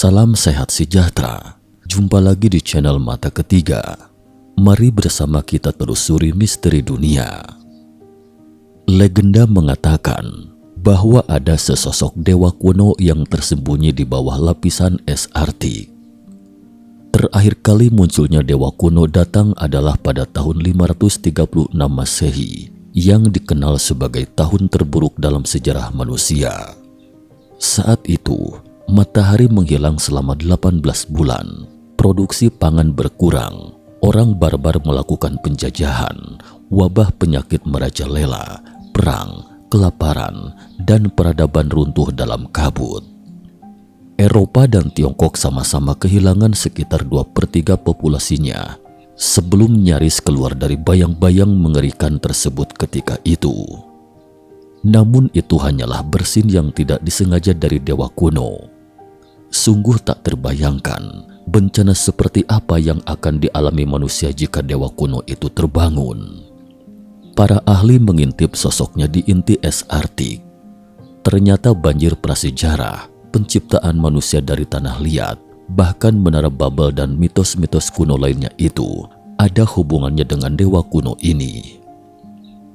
Salam sehat sejahtera. Jumpa lagi di channel Mata Ketiga. Mari bersama kita telusuri misteri dunia. Legenda mengatakan bahwa ada sesosok dewa kuno yang tersembunyi di bawah lapisan es Arktik. Terakhir kali munculnya dewa kuno datang adalah pada tahun 536 Masehi, yang dikenal sebagai tahun terburuk dalam sejarah manusia. Saat itu, matahari menghilang selama 18 bulan, produksi pangan berkurang, orang barbar melakukan penjajahan, wabah penyakit merajalela, perang, kelaparan, dan peradaban runtuh dalam kabut. Eropa dan Tiongkok sama-sama kehilangan sekitar 2/3 populasinya sebelum nyaris keluar dari bayang-bayang mengerikan tersebut ketika itu. Namun itu hanyalah bersin yang tidak disengaja dari dewa kuno. Sungguh tak terbayangkan bencana seperti apa yang akan dialami manusia jika dewa kuno itu terbangun. Para ahli mengintip sosoknya di inti es Arktik. Ternyata banjir prasejarah, penciptaan manusia dari tanah liat, bahkan menara Babel dan mitos-mitos kuno lainnya itu ada hubungannya dengan dewa kuno ini.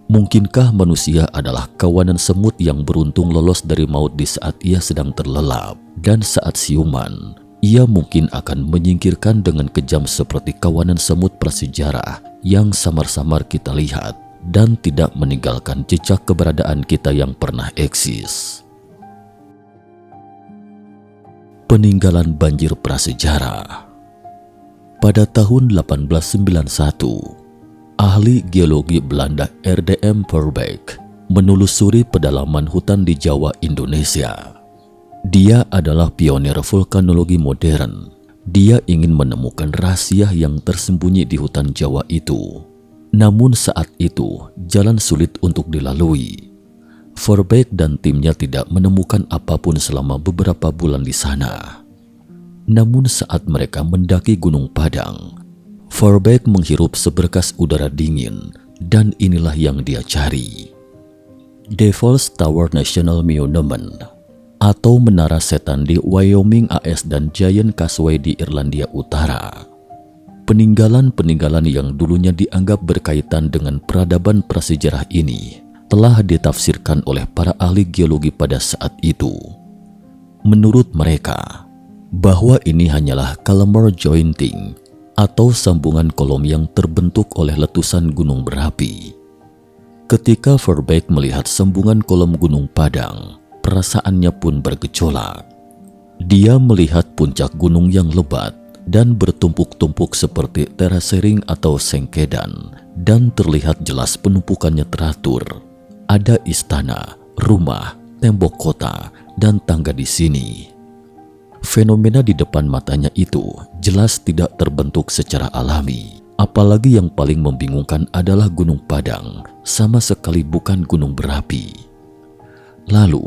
Mungkinkah manusia adalah kawanan semut yang beruntung lolos dari maut di saat ia sedang terlelap, dan saat siuman, ia mungkin akan menyingkirkan dengan kejam seperti kawanan semut prasejarah yang samar-samar kita lihat dan tidak meninggalkan jejak keberadaan kita yang pernah eksis. Peninggalan banjir prasejarah. Pada tahun 1891, ahli geologi Belanda R.D.M. Verbeek menelusuri pedalaman hutan di Jawa, Indonesia. Dia adalah pionir vulkanologi modern. Dia ingin menemukan rahasia yang tersembunyi di hutan Jawa itu. Namun saat itu, jalan sulit untuk dilalui. Verbeek dan timnya tidak menemukan apapun selama beberapa bulan di sana. Namun saat mereka mendaki Gunung Padang, Verbeek menghirup seberkas udara dingin, dan inilah yang dia cari. Devil's Tower National Monument, atau Menara Setan di Wyoming AS dan Giant Causeway di Irlandia Utara. Peninggalan-peninggalan yang dulunya dianggap berkaitan dengan peradaban prasejarah ini telah ditafsirkan oleh para ahli geologi pada saat itu. Menurut mereka, bahwa ini hanyalah columnar jointing, atau sambungan kolom yang terbentuk oleh letusan gunung berapi. Ketika Verbeek melihat sambungan kolom Gunung Padang, perasaannya pun bergejolak. Dia melihat puncak gunung yang lebat dan bertumpuk-tumpuk seperti terasering atau sengkedan, dan terlihat jelas penumpukannya teratur. Ada istana, rumah, tembok kota, dan tangga di sini. Fenomena di depan matanya itu jelas tidak terbentuk secara alami. Apalagi yang paling membingungkan adalah Gunung Padang sama sekali bukan gunung berapi. Lalu,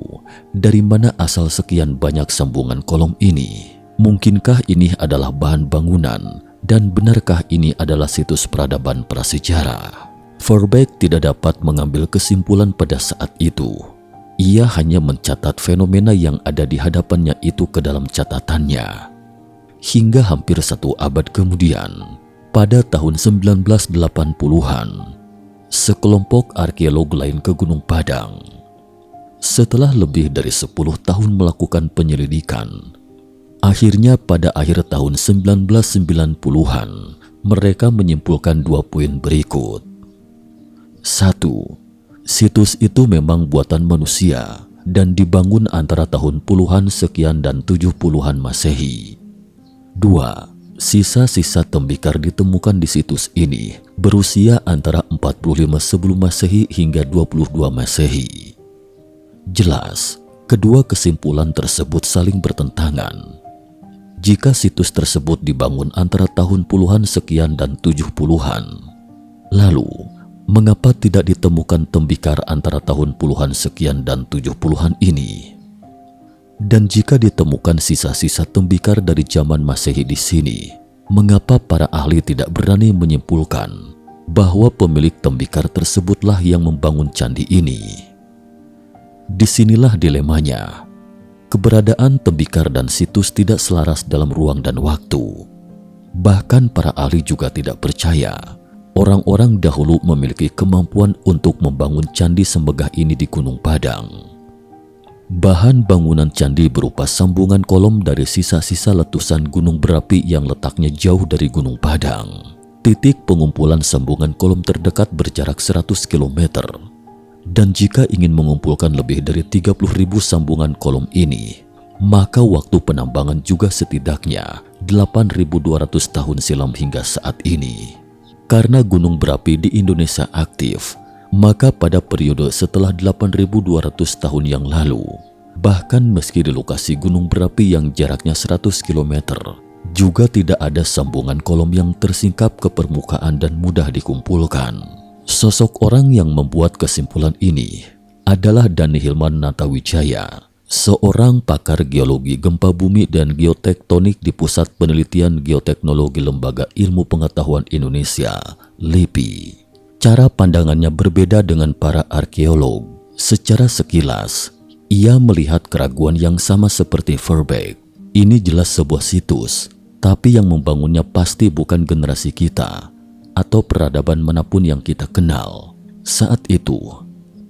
dari mana asal sekian banyak sambungan kolom ini? Mungkinkah ini adalah bahan bangunan, dan benarkah ini adalah situs peradaban prasejarah? Verbeek tidak dapat mengambil kesimpulan pada saat itu. Ia hanya mencatat fenomena yang ada di hadapannya itu ke dalam catatannya. Hingga hampir 1 abad kemudian, pada tahun 1980-an, sekelompok arkeolog lain ke Gunung Padang. Setelah lebih dari 10 tahun melakukan penyelidikan, akhirnya pada akhir tahun 1990-an, mereka menyimpulkan 2 poin berikut. 1. Situs itu memang buatan manusia dan dibangun antara tahun puluhan sekian dan 70-an Masehi. 2. Sisa-sisa tembikar ditemukan di situs ini berusia antara 45 sebelum Masehi hingga 22 Masehi. Jelas, kedua kesimpulan tersebut saling bertentangan. Jika situs tersebut dibangun antara tahun puluhan sekian dan 70-an, lalu mengapa tidak ditemukan tembikar antara tahun puluhan sekian dan 70-an ini? Dan jika ditemukan sisa-sisa tembikar dari zaman Masehi di sini, mengapa para ahli tidak berani menyimpulkan bahwa pemilik tembikar tersebutlah yang membangun candi ini? Disinilah dilemanya. Keberadaan tembikar dan situs tidak selaras dalam ruang dan waktu. Bahkan para ahli juga tidak percaya orang-orang dahulu memiliki kemampuan untuk membangun candi semegah ini di Gunung Padang. Bahan bangunan candi berupa sambungan kolom dari sisa-sisa letusan gunung berapi yang letaknya jauh dari Gunung Padang. Titik pengumpulan sambungan kolom terdekat berjarak 100 km. Dan jika ingin mengumpulkan lebih dari 30.000 sambungan kolom ini, maka waktu penambangan juga setidaknya 8.200 tahun silam hingga saat ini. Karena gunung berapi di Indonesia aktif, maka pada periode setelah 8.200 tahun yang lalu, bahkan meski di lokasi gunung berapi yang jaraknya 100 km, juga tidak ada sambungan kolom yang tersingkap ke permukaan dan mudah dikumpulkan. Sosok orang yang membuat kesimpulan ini adalah Dani Hilman Natawijaya, seorang pakar geologi gempa bumi dan geotektonik di Pusat Penelitian Geoteknologi Lembaga Ilmu Pengetahuan Indonesia, LIPI. Cara pandangannya berbeda dengan para arkeolog. Secara sekilas, ia melihat keraguan yang sama seperti Verbeek. Ini jelas sebuah situs, tapi yang membangunnya pasti bukan generasi kita atau peradaban manapun yang kita kenal. Saat itu,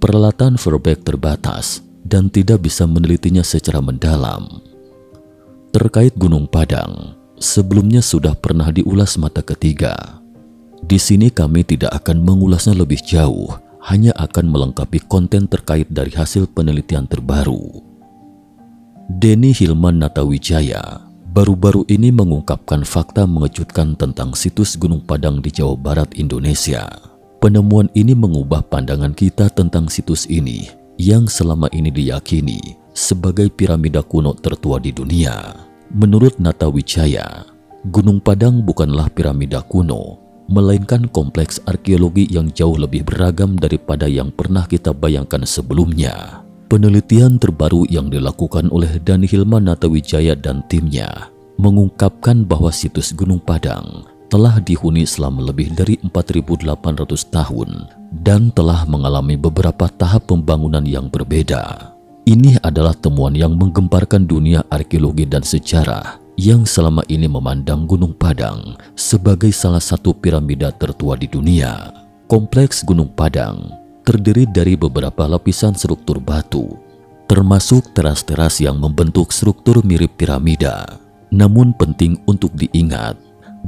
peralatan Verbeek terbatas dan tidak bisa menelitinya secara mendalam. Terkait Gunung Padang, sebelumnya sudah pernah diulas mata ketiga. Di sini kami tidak akan mengulasnya lebih jauh, hanya akan melengkapi konten terkait dari hasil penelitian terbaru. Dani Hilman Natawijaya baru-baru ini mengungkapkan fakta mengejutkan tentang situs Gunung Padang di Jawa Barat, Indonesia. Penemuan ini mengubah pandangan kita tentang situs ini yang selama ini diyakini sebagai piramida kuno tertua di dunia. Menurut Natawijaya, Gunung Padang bukanlah piramida kuno, melainkan kompleks arkeologi yang jauh lebih beragam daripada yang pernah kita bayangkan sebelumnya. Penelitian terbaru yang dilakukan oleh Dani Hilman Natawijaya dan timnya mengungkapkan bahwa situs Gunung Padang telah dihuni selama lebih dari 4.800 tahun dan telah mengalami beberapa tahap pembangunan yang berbeda. Ini adalah temuan yang menggemparkan dunia arkeologi dan sejarah yang selama ini memandang Gunung Padang sebagai salah satu piramida tertua di dunia. Kompleks Gunung Padang terdiri dari beberapa lapisan struktur batu, termasuk teras-teras yang membentuk struktur mirip piramida. Namun penting untuk diingat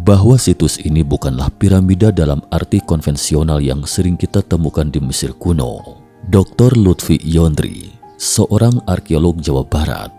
bahwa situs ini bukanlah piramida dalam arti konvensional yang sering kita temukan di Mesir kuno. Dr. Lutfi Yondri, seorang arkeolog Jawa Barat,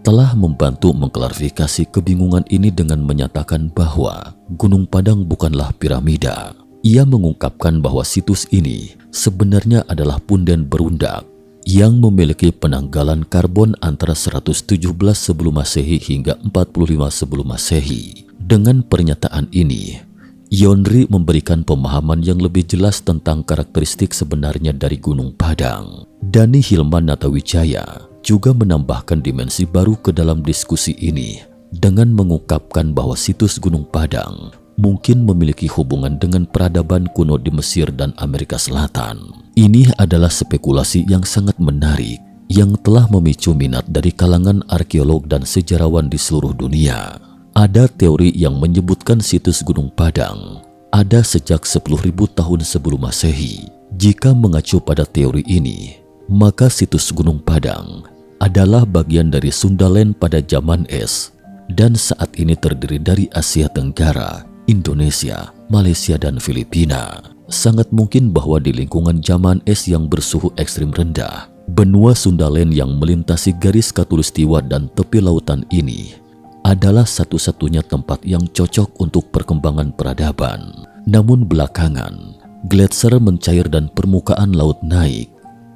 telah membantu mengklarifikasi kebingungan ini dengan menyatakan bahwa Gunung Padang bukanlah piramida. Ia mengungkapkan bahwa situs ini sebenarnya adalah punden berundak yang memiliki penanggalan karbon antara 117 sebelum Masehi hingga 45 sebelum Masehi. Dengan pernyataan ini, Yondri memberikan pemahaman yang lebih jelas tentang karakteristik sebenarnya dari Gunung Padang. Dani Hilman Natawijaya juga menambahkan dimensi baru ke dalam diskusi ini dengan mengungkapkan bahwa situs Gunung Padang mungkin memiliki hubungan dengan peradaban kuno di Mesir dan Amerika Selatan. Ini adalah spekulasi yang sangat menarik yang telah memicu minat dari kalangan arkeolog dan sejarawan di seluruh dunia. Ada teori yang menyebutkan situs Gunung Padang ada sejak 10.000 tahun sebelum Masehi. Jika mengacu pada teori ini, maka situs Gunung Padang adalah bagian dari Sundaland pada zaman es dan saat ini terdiri dari Asia Tenggara, Indonesia, Malaysia, dan Filipina. Sangat mungkin bahwa di lingkungan zaman es yang bersuhu ekstrim rendah, benua Sundaland yang melintasi garis khatulistiwa dan tepi lautan ini adalah satu-satunya tempat yang cocok untuk perkembangan peradaban. Namun belakangan, gletser mencair dan permukaan laut naik,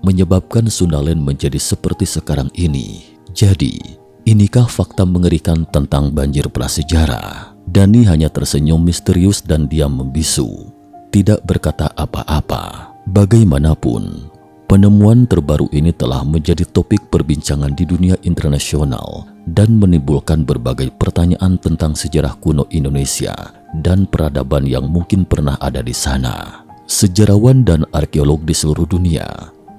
menyebabkan Sundaland menjadi seperti sekarang ini. Jadi, inikah fakta mengerikan tentang banjir prasejarah? Dani hanya tersenyum misterius dan diam membisu, tidak berkata apa-apa. Bagaimanapun, penemuan terbaru ini telah menjadi topik perbincangan di dunia internasional dan menimbulkan berbagai pertanyaan tentang sejarah kuno Indonesia dan peradaban yang mungkin pernah ada di sana. Sejarawan dan arkeolog di seluruh dunia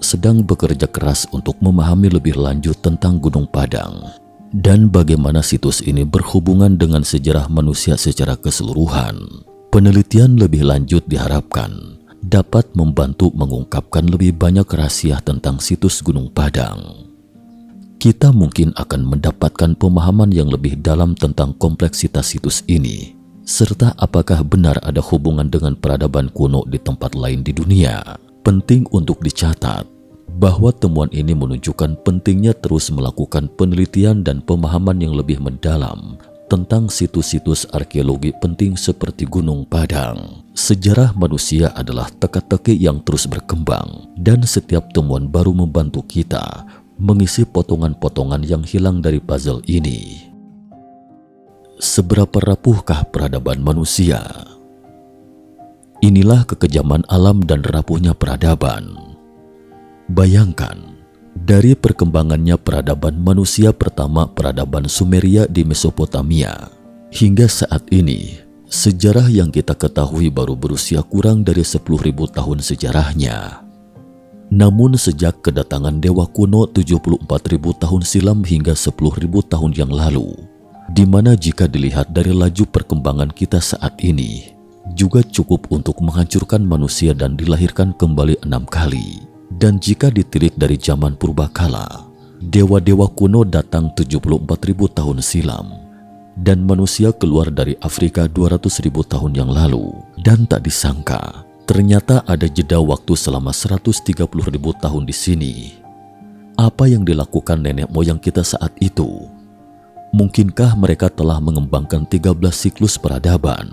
sedang bekerja keras untuk memahami lebih lanjut tentang Gunung Padang dan bagaimana situs ini berhubungan dengan sejarah manusia secara keseluruhan. Penelitian lebih lanjut diharapkan dapat membantu mengungkapkan lebih banyak rahasia tentang situs Gunung Padang. Kita mungkin akan mendapatkan pemahaman yang lebih dalam tentang kompleksitas situs ini, serta apakah benar ada hubungan dengan peradaban kuno di tempat lain di dunia. Penting untuk dicatat bahwa temuan ini menunjukkan pentingnya terus melakukan penelitian dan pemahaman yang lebih mendalam tentang situs-situs arkeologi penting seperti Gunung Padang. Sejarah manusia adalah teka-teki yang terus berkembang, dan setiap temuan baru membantu kita mengisi potongan-potongan yang hilang dari puzzle ini. Seberapa rapuhkah peradaban manusia? Inilah kekejaman alam dan rapuhnya peradaban. Bayangkan, dari perkembangannya peradaban manusia pertama, peradaban Sumeria di Mesopotamia, hingga saat ini, sejarah yang kita ketahui baru berusia kurang dari 10.000 tahun sejarahnya. Namun sejak kedatangan dewa kuno 74.000 tahun silam hingga 10.000 tahun yang lalu, di mana jika dilihat dari laju perkembangan kita saat ini, juga cukup untuk menghancurkan manusia dan dilahirkan kembali 6 kali. Dan jika ditilik dari zaman purbakala, dewa-dewa kuno datang 74.000 tahun silam, dan manusia keluar dari Afrika 200.000 tahun yang lalu. Dan tak disangka, ternyata ada jeda waktu selama 130.000 tahun di sini. Apa yang dilakukan nenek moyang kita saat itu? Mungkinkah mereka telah mengembangkan 13 siklus peradaban?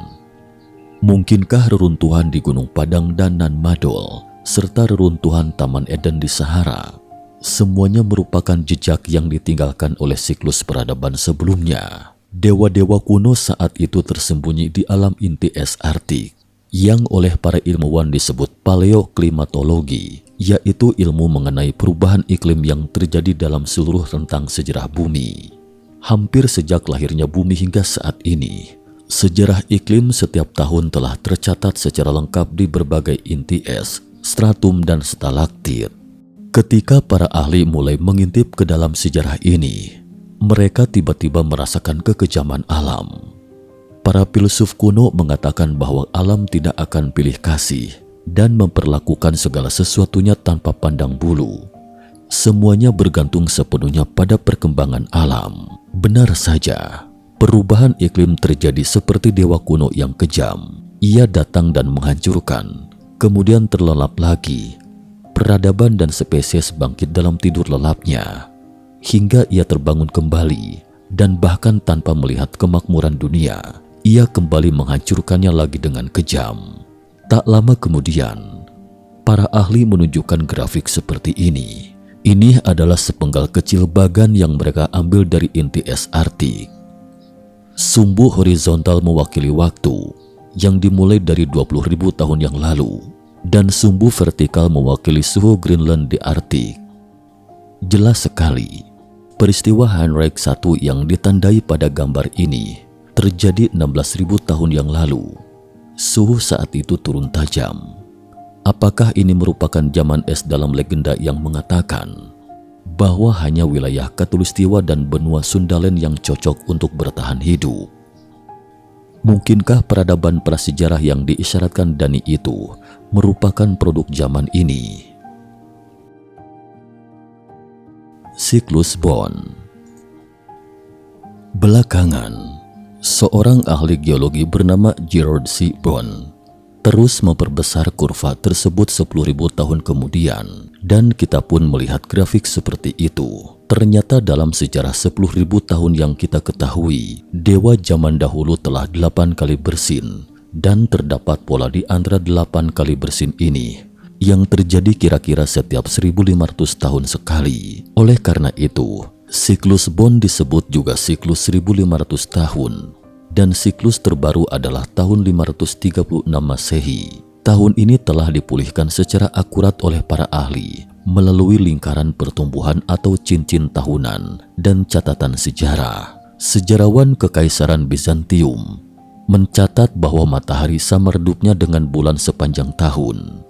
Mungkinkah reruntuhan di Gunung Padang dan Nan Madol serta reruntuhan Taman Eden di Sahara, semuanya merupakan jejak yang ditinggalkan oleh siklus peradaban sebelumnya? Dewa-dewa kuno saat itu tersembunyi di alam inti es Arktik, yang oleh para ilmuwan disebut paleoklimatologi, yaitu ilmu mengenai perubahan iklim yang terjadi dalam seluruh rentang sejarah bumi. Hampir sejak lahirnya bumi hingga saat ini, sejarah iklim setiap tahun telah tercatat secara lengkap di berbagai inti es, stratum dan stalaktit. Ketika para ahli mulai mengintip ke dalam sejarah ini, mereka tiba-tiba merasakan kekejaman alam. Para filsuf kuno mengatakan bahwa alam tidak akan pilih kasih dan memperlakukan segala sesuatunya tanpa pandang bulu. Semuanya bergantung sepenuhnya pada perkembangan alam. Benar saja, perubahan iklim terjadi seperti dewa kuno yang kejam. Ia datang dan menghancurkan, kemudian terlelap lagi. Peradaban dan spesies bangkit dalam tidur lelapnya, hingga ia terbangun kembali, dan bahkan tanpa melihat kemakmuran dunia, ia kembali menghancurkannya lagi dengan kejam. Tak lama kemudian, para ahli menunjukkan grafik seperti ini. Ini adalah sepenggal kecil bagan yang mereka ambil dari inti es Arktik. Sumbu horizontal mewakili waktu yang dimulai dari 20.000 tahun yang lalu, dan sumbu vertikal mewakili suhu Greenland di Arktik. Jelas sekali, peristiwa Heinrich I yang ditandai pada gambar ini terjadi 16.000 tahun yang lalu. Suhu saat itu turun tajam. Apakah ini merupakan zaman es dalam legenda yang mengatakan bahwa hanya wilayah Khatulistiwa dan benua Sundaland yang cocok untuk bertahan hidup? Mungkinkah peradaban prasejarah yang diisyaratkan Dani itu merupakan produk zaman ini? Siklus Bond. Belakangan, seorang ahli geologi bernama Gerard C. Bond terus memperbesar kurva tersebut 10.000 tahun kemudian, dan kita pun melihat grafik seperti itu. Ternyata dalam sejarah 10.000 tahun yang kita ketahui, dewa zaman dahulu telah 8 kali bersin, dan terdapat pola di antara 8 kali bersin ini yang terjadi kira-kira setiap 1.500 tahun sekali. Oleh karena itu, siklus Bond disebut juga siklus 1.500 tahun, dan siklus terbaru adalah tahun 536 Masehi. Tahun ini telah dipulihkan secara akurat oleh para ahli melalui lingkaran pertumbuhan atau cincin tahunan dan catatan sejarah. Sejarawan Kekaisaran Bizantium mencatat bahwa matahari sama redupnya dengan bulan sepanjang tahun.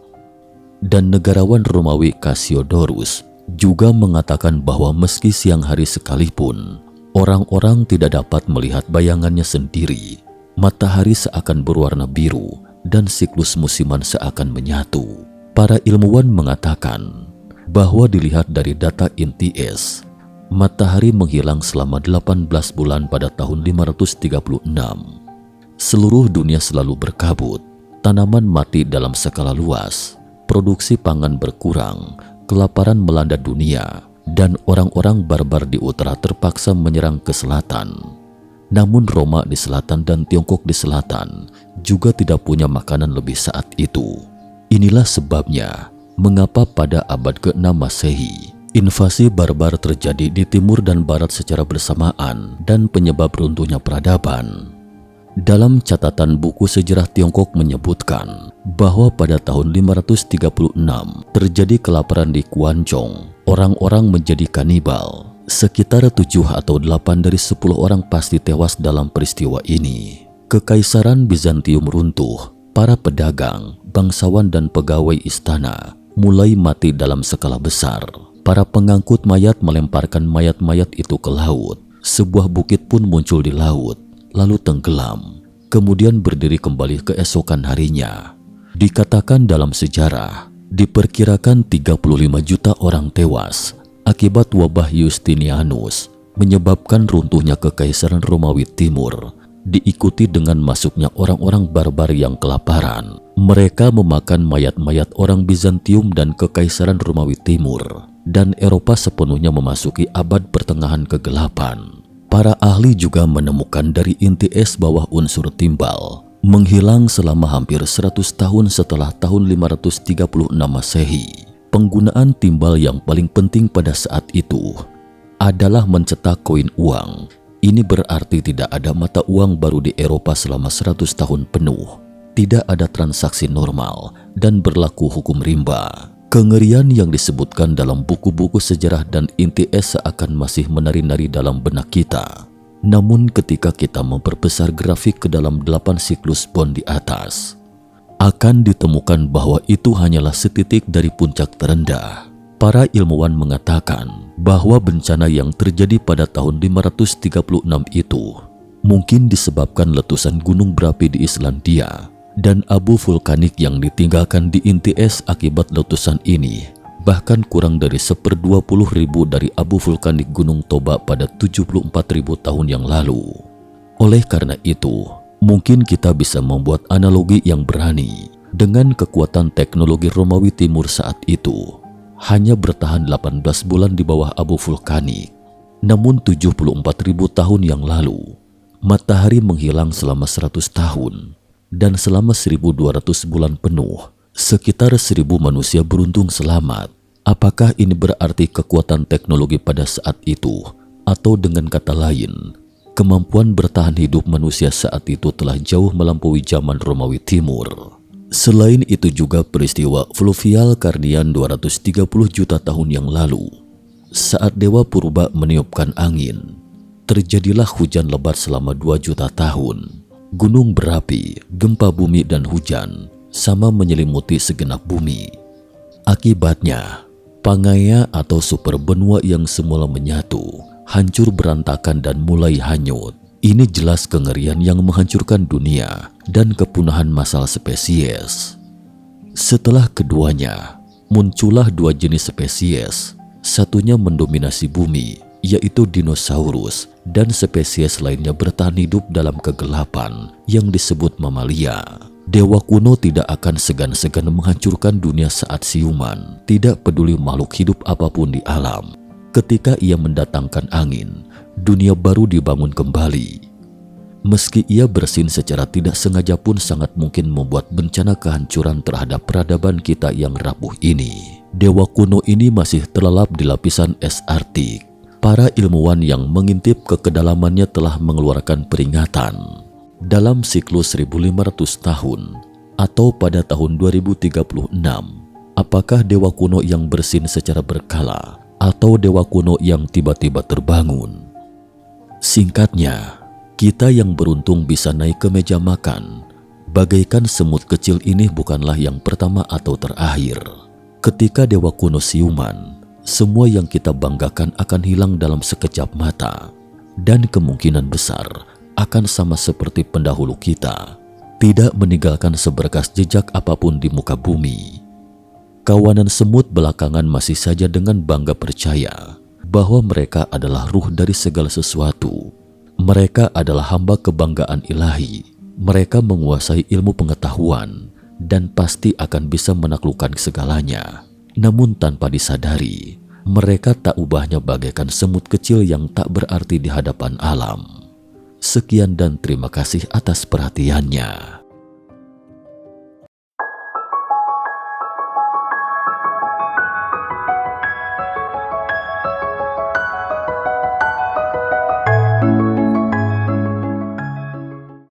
dan negarawan Romawi Cassiodorus juga mengatakan bahwa meski siang hari sekalipun, orang-orang tidak dapat melihat bayangannya sendiri. Matahari seakan berwarna biru dan siklus musiman seakan menyatu. Para ilmuwan mengatakan bahwa dilihat dari data INTS, matahari menghilang selama 18 bulan pada tahun 536. Seluruh dunia selalu berkabut, tanaman mati dalam skala luas, produksi pangan berkurang, kelaparan melanda dunia, dan orang-orang barbar di utara terpaksa menyerang ke selatan. Namun Roma di selatan dan Tiongkok di selatan juga tidak punya makanan lebih saat itu. Inilah sebabnya mengapa pada abad ke-6 Masehi, invasi barbar terjadi di timur dan barat secara bersamaan dan penyebab runtuhnya peradaban. Dalam catatan buku sejarah Tiongkok menyebutkan bahwa pada tahun 536 terjadi kelaparan di Guangzhou. Orang-orang menjadi kanibal. Sekitar 7 atau 8 dari 10 orang pasti tewas dalam peristiwa ini. Kekaisaran Bizantium runtuh. Para pedagang, bangsawan dan pegawai istana mulai mati dalam skala besar. Para pengangkut mayat melemparkan mayat-mayat itu ke laut. Sebuah bukit pun muncul di laut, lalu tenggelam, kemudian berdiri kembali keesokan harinya. Dikatakan dalam sejarah, diperkirakan 35 juta orang tewas akibat wabah Justinianus, menyebabkan runtuhnya Kekaisaran Romawi Timur, diikuti dengan masuknya orang-orang barbar yang kelaparan. Mereka memakan mayat-mayat orang Bizantium dan Kekaisaran Romawi Timur, dan Eropa sepenuhnya memasuki abad pertengahan kegelapan. Para ahli juga menemukan dari INTS bahwa unsur timbal menghilang selama hampir 100 tahun setelah tahun 536 Masehi. Penggunaan timbal yang paling penting pada saat itu adalah mencetak koin uang. Ini berarti tidak ada mata uang baru di Eropa selama 100 tahun penuh. Tidak ada transaksi normal dan berlaku hukum rimba. Kengerian yang disebutkan dalam buku-buku sejarah dan INTS seakan masih menari-nari dalam benak kita. Namun ketika kita memperbesar grafik ke dalam 8 siklus bond di atas, akan ditemukan bahwa itu hanyalah setitik dari puncak terendah. Para ilmuwan mengatakan bahwa bencana yang terjadi pada tahun 536 itu mungkin disebabkan letusan gunung berapi di Islandia dan abu vulkanik yang ditinggalkan di INTS akibat letusan ini bahkan kurang dari 1/20.000 dari abu vulkanik Gunung Toba pada 74.000 tahun yang lalu. Oleh karena itu, mungkin kita bisa membuat analogi yang berani dengan kekuatan teknologi Romawi Timur saat itu. Hanya bertahan 18 bulan di bawah abu vulkanik. Namun 74.000 tahun yang lalu, matahari menghilang selama 100 tahun. Dan selama 1.200 bulan penuh, sekitar 1.000 manusia beruntung selamat. Apakah ini berarti kekuatan teknologi pada saat itu? Atau dengan kata lain, kemampuan bertahan hidup manusia saat itu telah jauh melampaui zaman Romawi Timur. Selain itu juga peristiwa fluvial Karnian 230 juta tahun yang lalu. Saat Dewa Purba meniupkan angin, terjadilah hujan lebat selama 2 juta tahun. Gunung berapi, gempa bumi dan hujan sama menyelimuti segenap bumi. Akibatnya, Pangaea atau superbenua yang semula menyatu, hancur berantakan dan mulai hanyut. Ini jelas kengerian yang menghancurkan dunia dan kepunahan massal spesies. Setelah keduanya, muncullah 2 jenis spesies. Satunya mendominasi bumi, yaitu dinosaurus, dan spesies lainnya bertahan hidup dalam kegelapan yang disebut mamalia. Dewa kuno tidak akan segan-segan menghancurkan dunia saat siuman, tidak peduli makhluk hidup apapun di alam. Ketika ia mendatangkan angin, dunia baru dibangun kembali. Meski ia bersin secara tidak sengaja pun sangat mungkin membuat bencana kehancuran terhadap peradaban kita yang rapuh ini. Dewa kuno ini masih terlelap di lapisan es Arktik. Para ilmuwan yang mengintip ke kedalamannya telah mengeluarkan peringatan. Dalam siklus 1500 tahun atau pada tahun 2036, apakah dewa kuno yang bersin secara berkala atau dewa kuno yang tiba-tiba terbangun? Singkatnya, kita yang beruntung bisa naik ke meja makan. Bagaikan semut kecil ini bukanlah yang pertama atau terakhir. Ketika dewa kuno siuman, semua yang kita banggakan akan hilang dalam sekejap mata, dan kemungkinan besar akan sama seperti pendahulu kita, tidak meninggalkan seberkas jejak apapun di muka bumi. Kawanan semut belakangan masih saja dengan bangga percaya bahwa mereka adalah ruh dari segala sesuatu. Mereka adalah hamba kebanggaan ilahi. Mereka menguasai ilmu pengetahuan dan pasti akan bisa menaklukkan segalanya. Namun tanpa disadari, mereka tak ubahnya bagaikan semut kecil yang tak berarti di hadapan alam. Sekian dan terima kasih atas perhatiannya.